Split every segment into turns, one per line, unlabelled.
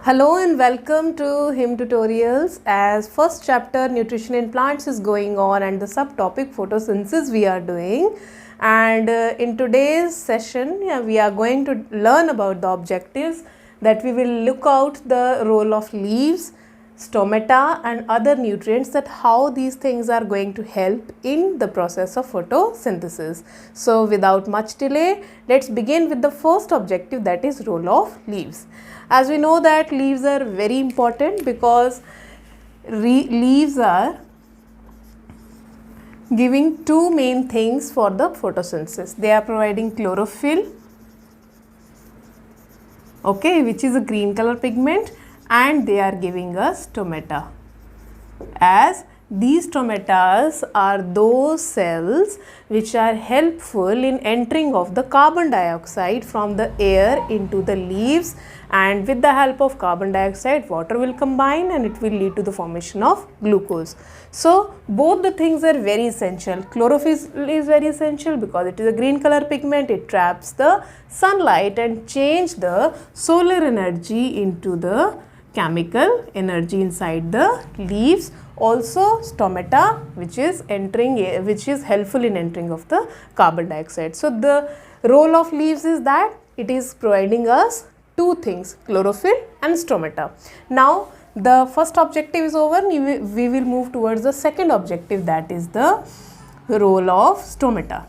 Hello and welcome to HIM Tutorials. As first chapter nutrition in plants is going on and the subtopic photosynthesis we are doing, and in today's session we are going to learn about the objectives, that we will look out the role of leaves, stomata and other nutrients, that how these things are going to help in the process of photosynthesis. So without much delay, let's begin with the first objective, that is role of leaves. As we know that leaves are very important because leaves are giving two main things for the photosynthesis. They are providing chlorophyll, okay, which is a green color pigment, and they are giving us stomata. As these stomatas are those cells which are helpful in entering of the carbon dioxide from the air into the leaves, and with the help of carbon dioxide water will combine and it will lead to the formation of glucose. So both the things are very essential. Chlorophyll is very essential because it is a green color pigment. It traps the sunlight and change the solar energy into the chemical energy inside the leaves. Also stomata, which is helpful in entering of the carbon dioxide. So the role of leaves is that it is providing us two things, chlorophyll and stomata. Now the first objective is over. We will move towards the second objective, that is the role of stomata.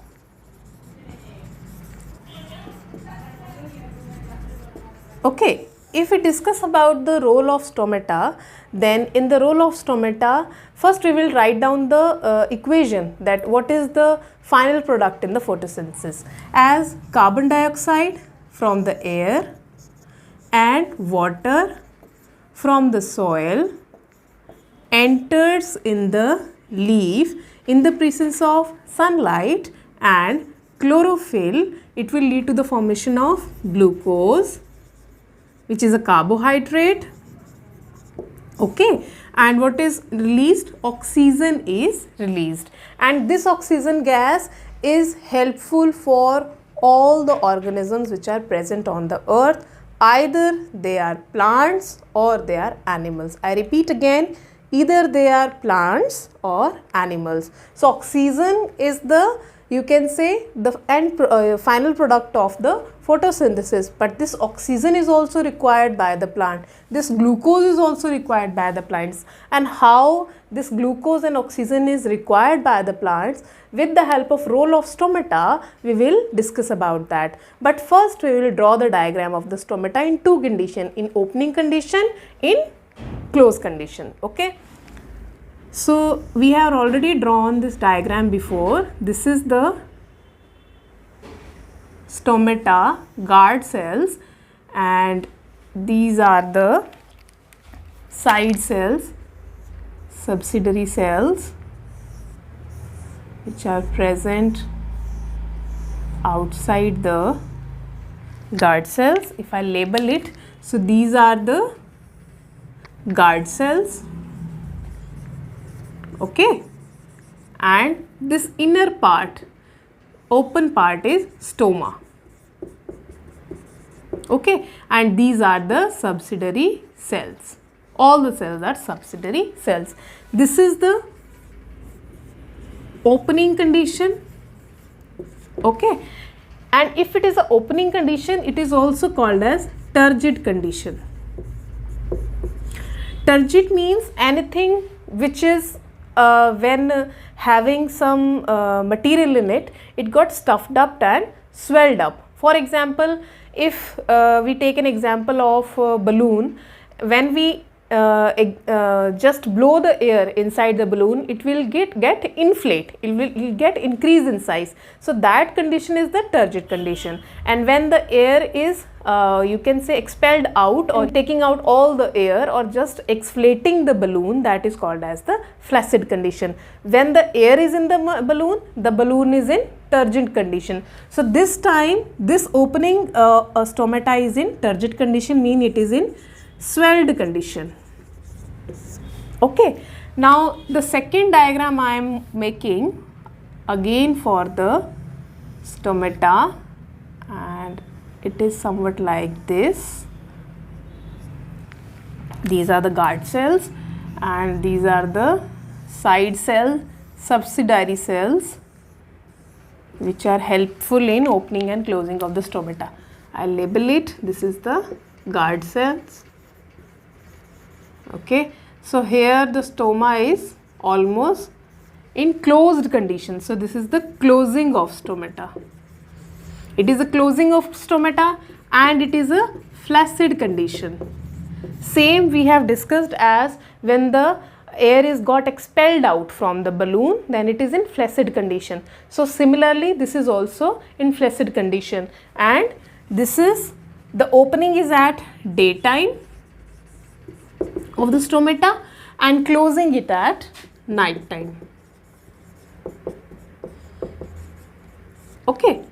Okay. If we discuss about the role of stomata, then in the role of stomata, first we will write down the equation, that what is the final product in the photosynthesis, as carbon dioxide from the air and water from the soil enters in the leaf in the presence of sunlight and chlorophyll. It will lead to the formation of glucose, which is a carbohydrate, okay, and what is released? Oxygen is released, and this oxygen gas is helpful for all the organisms which are present on the earth, either they are plants or they are animals. I repeat again, either they are plants or animals. So oxygen is the, you can say, the final product of the photosynthesis, but this oxygen is also required by the plant. This glucose is also required by the plants, and how this glucose and oxygen is required by the plants, with the help of role of stomata we will discuss about that. But first we will draw the diagram of the stomata in two conditions, in opening condition, in closed condition, okay. So we have already drawn this diagram before. This is the stomata, guard cells, and these are the side cells, subsidiary cells, which are present outside the guard cells. If I label it, so these are the guard cells, okay, and this inner part, open part, is stoma, okay, and these are the subsidiary cells. All the cells are subsidiary cells. This is the opening condition, okay, and if it is an opening condition, it is also called as turgid condition. Turgid means anything which is when having some material in it, it got stuffed up and swelled up. For example, if we take an example of a balloon, when we just blow the air inside the balloon, it will get inflate, it will get increase in size. So that condition is the turgid condition, and when the air is you can say expelled out, or taking out all the air, or just exflating the balloon, that is called as the flaccid condition. When the air is in the balloon is in turgid condition. So this time this opening stomata is in turgid condition, mean it is in swelled condition, okay. Now the second diagram I am making again for the stomata, and it is somewhat like this. These are the guard cells and these are the side cells, subsidiary cells, which are helpful in opening and closing of the stomata. I'll label it. This is the guard cells. Okay, so here the stoma is almost in closed condition. So this is the closing of stomata. It is a closing of stomata and it is a flaccid condition. Same we have discussed as when the air is got expelled out from the balloon, then it is in flaccid condition. So similarly this is also in flaccid condition, and this is the opening is at daytime of the stomata and closing it at night time. Okay,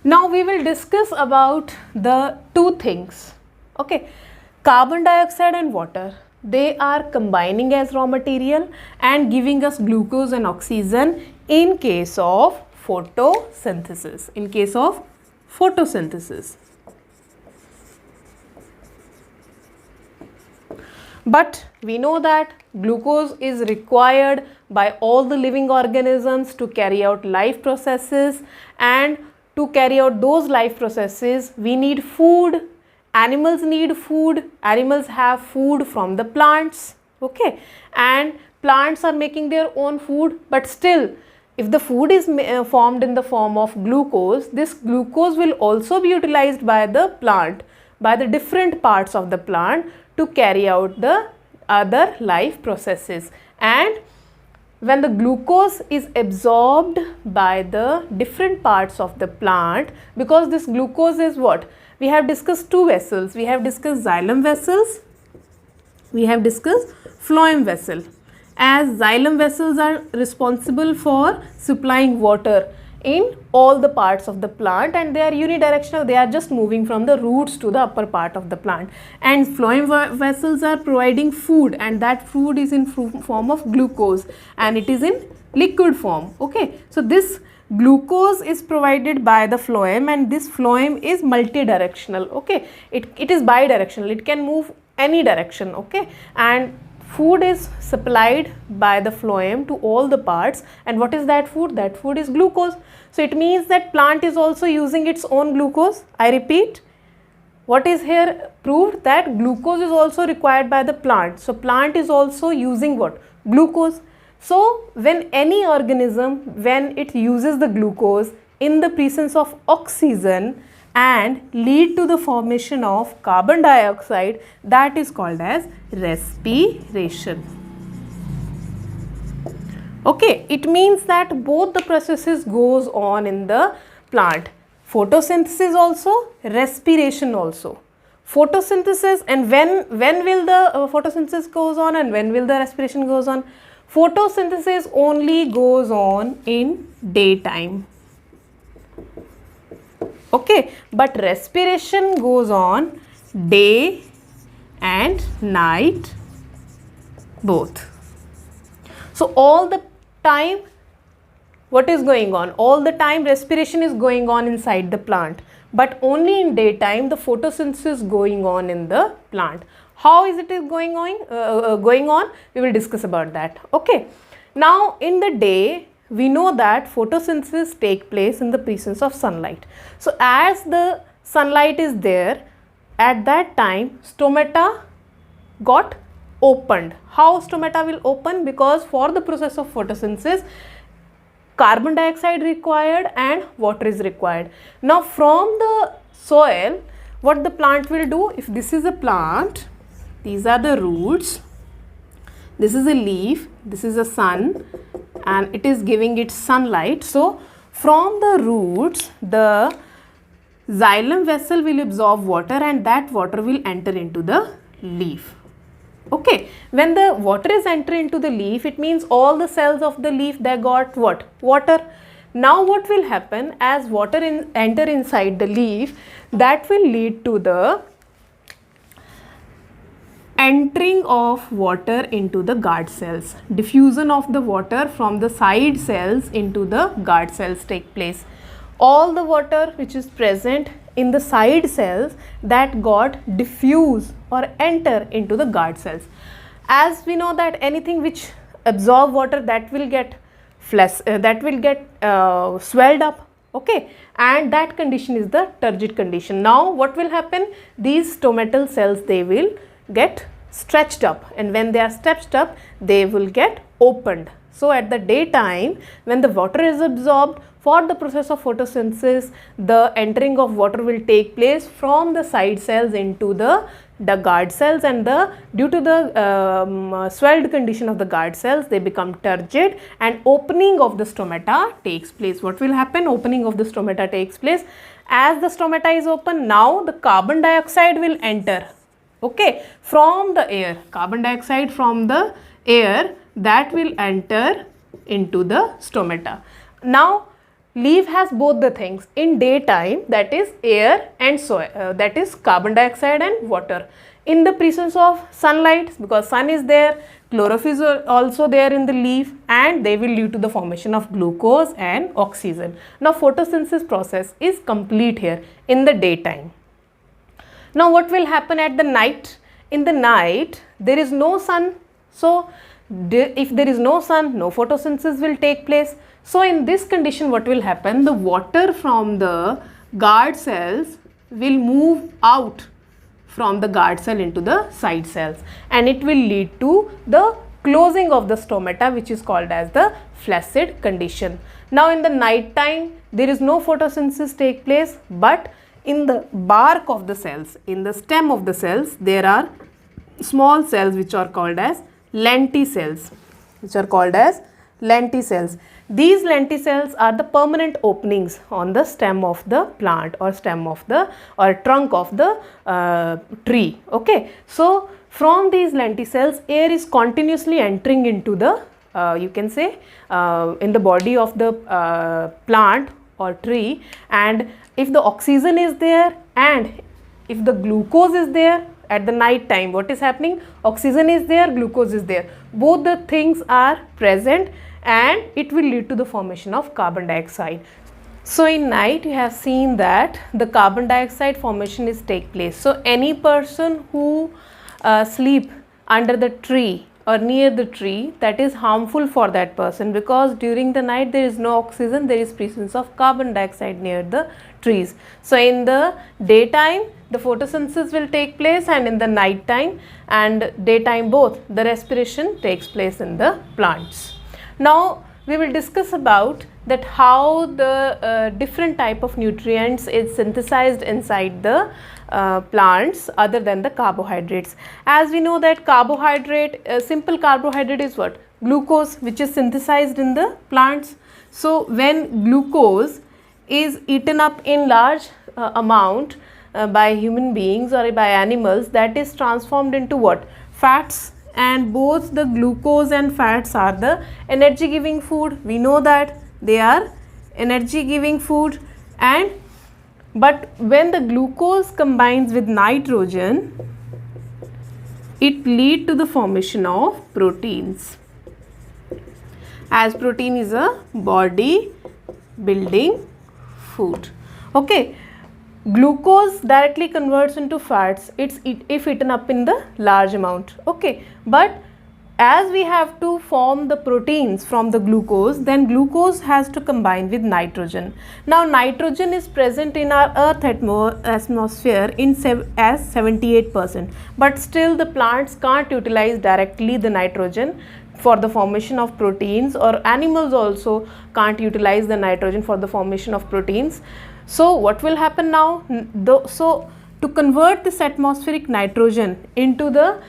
now we will discuss about the two things. Okay, carbon dioxide and water, they are combining as raw material and giving us glucose and oxygen in case of photosynthesis. In case of photosynthesis. But we know that glucose is required by all the living organisms to carry out life processes, and to carry out those life processes we need food. Animals need food. Animals have food from the plants. Okay, and plants are making their own food, but still if the food is formed in the form of glucose, this glucose will also be utilized by the plant, by the different parts of the plant to carry out the other life processes. And when the glucose is absorbed by the different parts of the plant, because this glucose is what? We have discussed two vessels. We have discussed xylem vessels. We have discussed phloem vessel. As xylem vessels are responsible for supplying water in all the parts of the plant, and they are unidirectional, they are just moving from the roots to the upper part of the plant, and phloem vessels are providing food, and that food is in form of glucose and it is in liquid form. Okay, so this glucose is provided by the phloem, and this phloem is multidirectional. Okay, it is bidirectional, it can move any direction. Okay, and food is supplied by the phloem to all the parts, and what is that food? That food is glucose. So it means that plant is also using its own glucose. I repeat, what is here proved? That glucose is also required by the plant. So plant is also using what? Glucose. So when any organism, when it uses the glucose in the presence of oxygen and lead to the formation of carbon dioxide, that is called as respiration. Okay, it means that both the processes goes on in the plant. Photosynthesis also, respiration also. Photosynthesis, and when will the photosynthesis goes on and when will the respiration goes on? Photosynthesis only goes on in daytime. Okay, but respiration goes on day and night both. So all the time what is going on? All the time respiration is going on inside the plant, but only in daytime the photosynthesis is going on in the plant. How is it going on? We will discuss about that. Okay. Now in the day we know that photosynthesis take place in the presence of sunlight. So as the sunlight is there, at that time stomata got opened. How stomata will open? Because for the process of photosynthesis carbon dioxide required and water is required. Now from the soil what the plant will do? If this is a plant, these are the roots, this is a leaf, this is a sun, and it is giving it sunlight. So from the roots the xylem vessel will absorb water and that water will enter into the leaf. Okay, when the water is entering into the leaf, it means all the cells of the leaf, they got what? Water. Now what will happen? As water enter inside the leaf, that will lead to the entering of water into the guard cells. Diffusion of the water from the side cells into the guard cells take place. All the water which is present in the side cells that got diffuse or enter into the guard cells. As we know that anything which absorb water, that will get swelled up, okay, and that condition is the turgid condition. Now what will happen, these stomatal cells, they will get stretched up, and when they are stretched up, they will get opened. So at the daytime, when the water is absorbed, for the process of photosynthesis, the entering of water will take place from the side cells into the guard cells, and due to the swelled condition of the guard cells, they become turgid, and opening of the stomata takes place. What will happen? Opening of the stomata takes place. As the stomata is open, now the carbon dioxide will enter, okay, from the air. Carbon dioxide from the air, that will enter into the stomata. Now leaf has both the things in daytime, that is air and soil, that is carbon dioxide and water. In the presence of sunlight, because sun is there, chlorophyll is also there in the leaf, and they will lead to the formation of glucose and oxygen. Now photosynthesis process is complete here in the daytime. Now what will happen at the night? In the night there is no sun, so if there is no sun, no photosynthesis will take place. So in this condition, what will happen, the water from the guard cells will move out from the guard cell into the side cells, and it will lead to the closing of the stomata, which is called as the flaccid condition. Now in the night time, there is no photosynthesis take place, but in the bark of the cells, in the stem of the cells, there are small cells which are called as lenticels, These lenticels are the permanent openings on the stem of the plant, or stem of the, or trunk of the tree, okay. So from these lenticels, air is continuously entering into the you can say in the body of the plant or tree, and if the oxygen is there and if the glucose is there, at the night time what is happening, oxygen is there, glucose is there, both the things are present, and it will lead to the formation of carbon dioxide. So in night you have seen that the carbon dioxide formation is take place. So any person who sleep under the tree or near the tree, that is harmful for that person, because during the night there is no oxygen, there is presence of carbon dioxide near the trees. So in the daytime the photosynthesis will take place, and in the night time and daytime both, the respiration takes place in the plants. Now we will discuss about that how the different type of nutrients is synthesized inside the plants other than the carbohydrates. As we know that carbohydrate, simple carbohydrate is what? Glucose, which is synthesized in the plants. So when glucose is eaten up in large amount by human beings or by animals, that is transformed into what? Fats. And both the glucose and fats are the energy giving food. We know that they are energy giving food, and but when the glucose combines with nitrogen, it leads to the formation of proteins, as protein is a body building food, okay. Glucose directly converts into fats if eaten up in the large amount, okay. But as we have to form the proteins from the glucose, then glucose has to combine with nitrogen. Now nitrogen is present in our earth atmosphere as 78%, but still the plants can't utilize directly the nitrogen for the formation of proteins, or animals also can't utilize the nitrogen for the formation of proteins. So what will happen now? So to convert this atmospheric nitrogen into the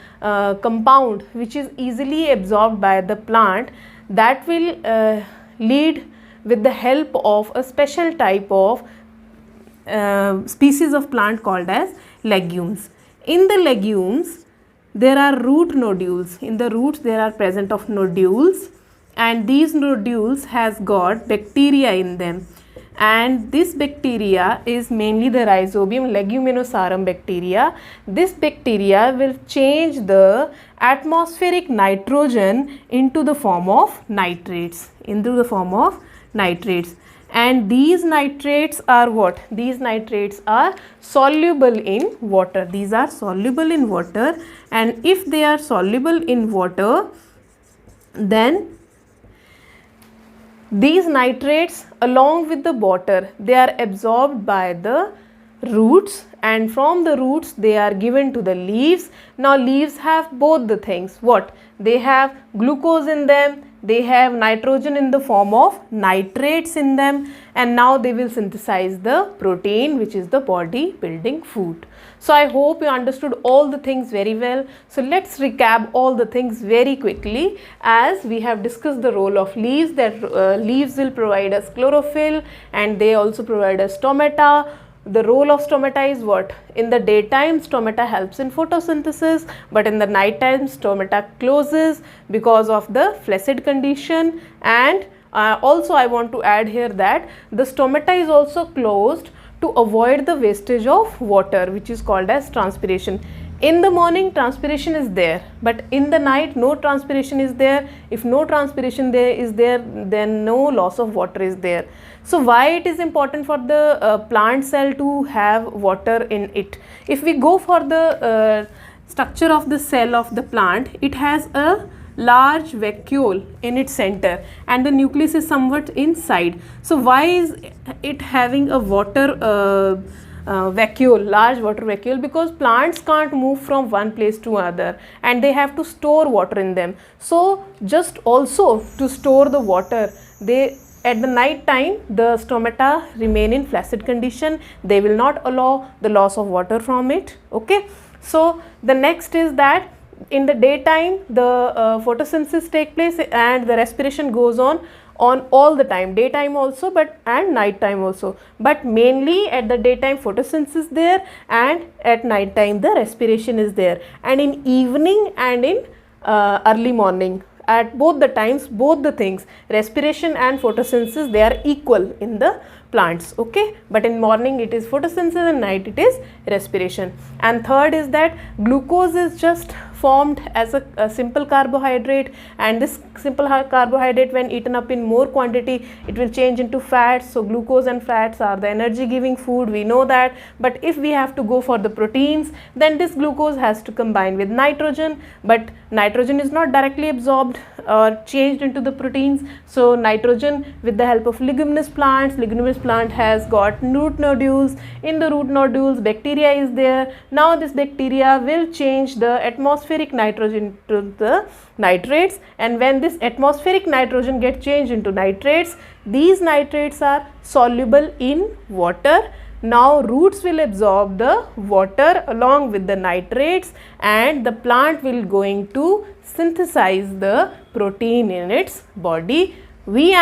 compound which is easily absorbed by the plant, that will lead with the help of a special type of species of plant called as legumes. In the legumes there are root nodules. In the roots there are present of nodules, and these nodules has got bacteria in them, and this bacteria is mainly the Rhizobium leguminosarum bacteria. This bacteria will change the atmospheric nitrogen into the form of nitrates, and these nitrates are what? These nitrates are soluble in water. These are soluble in water, and if they are soluble in water, then these nitrates along with the water, they are absorbed by the roots, and from the roots they are given to the leaves. Now leaves have both the things. What? They have glucose in them, they have nitrogen in the form of nitrates in them, and now they will synthesize the protein, which is the body building food. So I hope you understood all the things very well. So let's recap all the things very quickly, as we have discussed the role of leaves, that leaves will provide us chlorophyll and they also provide us stomata. The role of stomata is what? In the daytime, stomata helps in photosynthesis, but in the night time, stomata closes because of the flaccid condition. And also I want to add here that the stomata is also closed to avoid the wastage of water, which is called as transpiration. In the morning, transpiration is there, but in the night, no transpiration is there. If no transpiration is there, then no loss of water is there. So why it is important for the plant cell to have water in it? If we go for the structure of the cell of the plant, it has a large vacuole in its center and the nucleus is somewhat inside. So why is it having a water vacuole, large water vacuole? Because plants can't move from one place to another and they have to store water in them. So just also to store the water, they at the night time the stomata remain in flaccid condition. They will not allow the loss of water from it. Okay. So the next is that in the daytime the photosynthesis take place and the respiration goes on all the time, daytime also and night time also, but mainly at the daytime photosynthesis there, and at night time the respiration is there, and in evening and in early morning, at both the times, both the things, respiration and photosynthesis, they are equal in the plants. Okay, but in morning it is photosynthesis and night it is respiration. And third is that glucose is just formed as a simple carbohydrate, and this simple carbohydrate, when eaten up in more quantity, it will change into fats. So glucose and fats are the energy giving food, we know that. But if we have to go for the proteins, then this glucose has to combine with nitrogen, but nitrogen is not directly absorbed or changed into the proteins. So nitrogen, with the help of leguminous plants, leguminous plant has got root nodules. In the root nodules, bacteria is there. Now this bacteria will change the atmospheric nitrogen to the nitrates, and when this atmospheric nitrogen gets changed into nitrates, these nitrates are soluble in water. Now roots will absorb the water along with the nitrates, and the plant will going to synthesize the protein in its body. We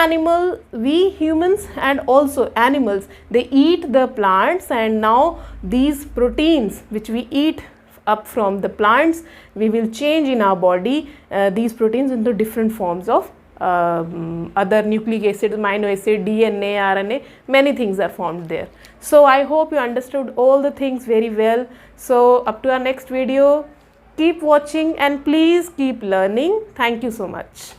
humans and also animals, they eat the plants, and now these proteins which we eat up from the plants, we will change in our body these proteins into different forms of other nucleic acids, amino acid, DNA, RNA, many things are formed there. So I hope you understood all the things very well. So up to our next video, keep watching and please keep learning. Thank you so much.